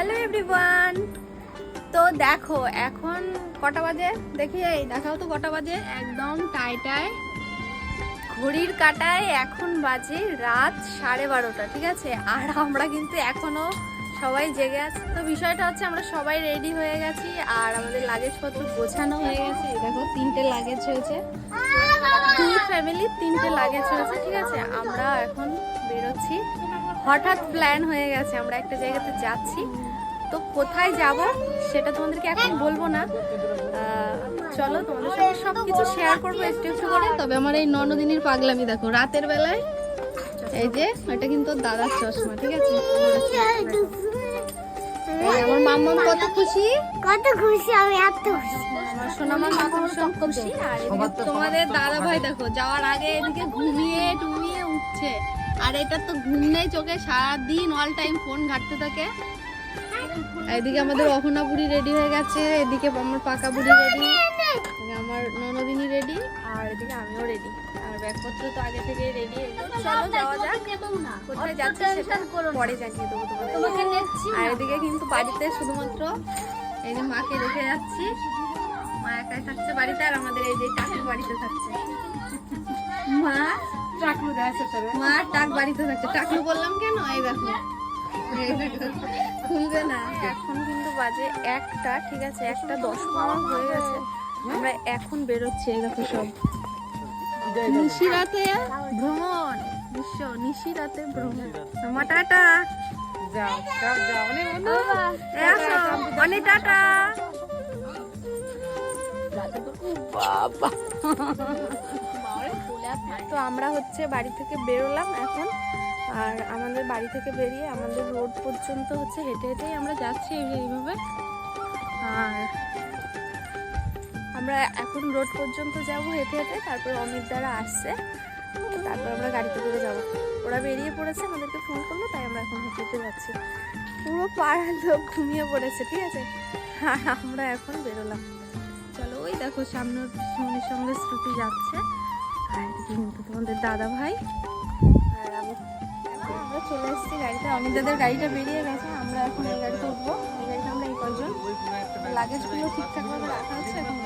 Hello everyone. তো দেখো এখন কটা বাজে, দেখি এই দেখাও তো কটা বাজে। একদম টাইটায় ঘড়ির কাঁটায় এখন বাজে রাত 12:30, ঠিক আছে। আর আমরা কিন্তু এখনো সবাই জেগে আছি। তো বিষয়টা হচ্ছে আমরা সবাই রেডি হয়ে গেছি আর আমাদের লাগেজপত্র গোছানো হয়ে গেছে। এই দেখো 3টে লাগেজ হয়েছে, 2 ফ্যামিলি 3টে লাগেজ হয়েছে, ঠিক আছে। আমরা এখন বেরোচ্ছি, হঠাৎ প্ল্যান হয়ে গেছে, আমরা একটা জায়গাতে যাচ্ছি। তো কোথায় যাব সেটা তোমাদেরকে এখন বলবো না, চলো তোমাদের সঙ্গে সবকিছু শেয়ার করবো একটু একটু করে। তবে আমার এই ননদিনীর পাগলামি দেখো, রাতের বেলায় এই যে এটা কিন্তু দাদার চশমা, ঠিক আছে। আমার মাম্মা কত খুশি, আমি এত খুশি। আমার সোনামা মা ভীষণ খুশি। আর এদিকে তোমাদের দাদা ভাই দেখো যাওয়ার আগে এদিকে ঘুমিয়ে টুমিয়ে উঠছে, আর এটা তো ঘুম নেই চোখে, সারাদিন অল টাইম ফোন ঘাটতে থাকে। এদিকে আমাদের অহনা বুড়ি রেডি হয়ে গেছে, এদিকে আমার পাকা বুড়ি রেডি, আমার ননদিনী রেডি, আর এদিকে আমিও রেডি। আর ব্যাগপত্র তো আগে থেকে রেডি। চলো যাওয়া যাক, কোথায় যাচ্ছে সেটা পরে জানিয়ে দেবো তোমাদের। আর এদিকে কিন্তু বাড়িতে শুধুমাত্র এই যে মাকে রেখে যাচ্ছি, মা একাই থাকছে বাড়িতে, আর আমাদের এই যে টাকুর বাড়িতে থাকছে। মা টাক বাড়িতে থাকছে। টাকলু বললাম কেন, এই দেখো খুলবে না। এখন কিন্তু বাজে 1টা, ঠিক আছে, 1:10 হয়ে গেছে। আমরা এখন বেরোচ্ছি, এই দেখো সব নিশিরাতে ভ্রমণ, নিশিরাতে ভ্রমণ। মা টাটা, অনেক টাটা। তো আমরা হচ্ছে বাড়ি থেকে বেরোলাম এখন, আর আমাদের বাড়ি থেকে বেরিয়ে আমাদের রোড পর্যন্ত হচ্ছে হেঁটে হেঁটেই আমরা যাচ্ছি এইভাবে। আর আমরা এখন রোড পর্যন্ত যাব হেঁটে হেঁটে, তারপর অমিত দ্বারা আসছে, তারপর আমরা গাড়িতে করে যাব। ওরা বেরিয়ে পড়েছে, আমাদেরকে ফোন করলো, তাই আমরা এখন হেঁটে হেঁটে যাচ্ছি। পুরো পাড়ার লোক ঘুমিয়ে পড়েছে, ঠিক আছে। আর আমরা এখন বেরোলাম। চলো ওই দেখো সামনে পিসিমণির সঙ্গে শ্রুতি যাচ্ছে, আর কিন্তু তোমাদের দাদা ভাই আর আমরা চলে এসেছি গাড়িতে। অমিত দাদের গাড়িটা বেরিয়ে গেছে, আমরা এখন এই গাড়িতে উঠবো। এই গাড়িতে আমরা এই কজন, লাগেজগুলো ঠিকঠাক ভাবে রাখা হচ্ছে এখন।